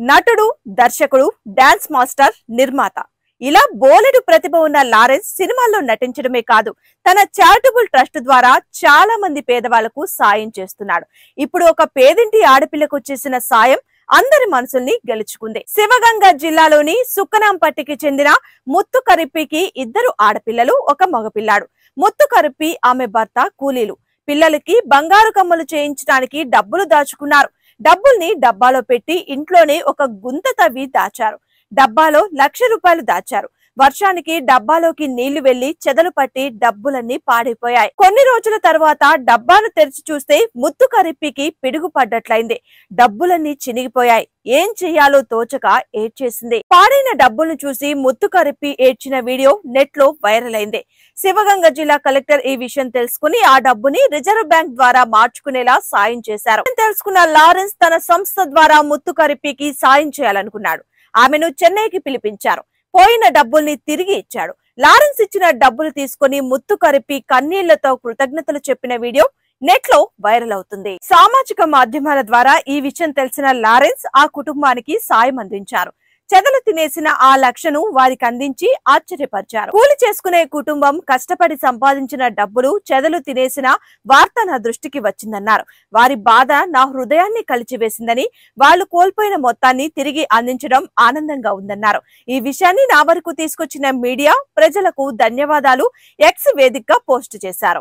నటుడు, దర్శకుడు, dance master, నిర్మాత ఇలా బోలెడు ప్రతిభ ఉన్న లారెన్స్ సినిమాల్లో నటించడమే కాదు, తన చారిటబుల్ ట్రస్ట్ ద్వారా చాలా మంది పేదవాళ్లకు సాయం చేస్తున్నాడు. ఇప్పుడు ఒక పేదింటి ఆడపిల్లకు చేసిన సాయం అందరి మనసుల్ని గెలుచుకుంది. శివగంగ జిల్లాలోని సుక్కనాంపట్టికి చెందిన ముత్తు కరిప్పికి ఇద్దరు ఆడపిల్లలు, ఒక మగపిల్లాడు. ముత్తు కరిప్పి ఆమె భర్త కూలీలు. పిల్లలకి బంగారు కమ్మలు చేయించడానికి డబ్బులు దాచుకున్నారు. డబ్బుల్ని డబ్బాలో పెట్టి ఇంట్లోనే ఒక గుంత తవ్వి దాచారు. డబ్బాలో ₹1,00,000 దాచారు. వర్షానికి డబ్బాలోకి నీళ్లు వెళ్లి చెదలు పట్టి డబ్బులన్నీ పాడైపోయాయి. కొన్ని రోజుల తర్వాత డబ్బాను తెరిచి చూస్తే ముత్తు కరిప్పికి పిడుగు పడ్డట్లయింది. డబ్బులన్నీ చినిగిపోయాయి. ఏం చెయ్యాలో తోచక ఏడ్చేసింది. పాడైన డబ్బులను చూసి ముత్తు కరిప్పి ఏడ్చిన వీడియో నెట్ లో వైరల్ అయింది. శివగంగ జిల్లా కలెక్టర్ ఈ విషయం తెలుసుకుని ఆ డబ్బుని రిజర్వ్ బ్యాంక్ ద్వారా మార్చుకునేలా సాయం చేశారు. తెలుసుకున్న లారెన్స్ తన సంస్థ ద్వారా ముత్తు కరిప్పికి సాయం చేయాలనుకున్నాడు. ఆమెను చెన్నైకి పిలిపించారు. పోయిన డబ్బుల్ని తిరిగి ఇచ్చాడు. లారెన్స్ ఇచ్చిన డబ్బులు తీసుకుని ముత్తు కరిప్పి కన్నీళ్లతో కృతజ్ఞతలు చెప్పిన వీడియో నెట్ లో వైరల్ అవుతుంది. సామాజిక మాధ్యమాల ద్వారా ఈ విషయం తెలిసిన లారెన్స్ ఆ కుటుంబానికి సాయం అందించారు. చెదలు తినేసిన ఆ లక్షను వారికి అందించి ఆశ్చర్యపరిచారు. కూలి చేసుకునే కుటుంబం కష్టపడి సంపాదించిన డబ్బులు చెదలు తినేసిన వార్త నా దృష్టికి వచ్చిందన్నారు. వారి బాధ నా హృదయాన్ని కలిచివేసిందని, వాళ్లు కోల్పోయిన మొత్తాన్ని తిరిగి అందించడం ఆనందంగా ఉందన్నారు. ఈ విషయాన్ని నా వరకు తీసుకొచ్చిన మీడియా ప్రజలకు ధన్యవాదాలు ఎక్స్ వేదికగా పోస్టు చేశారు.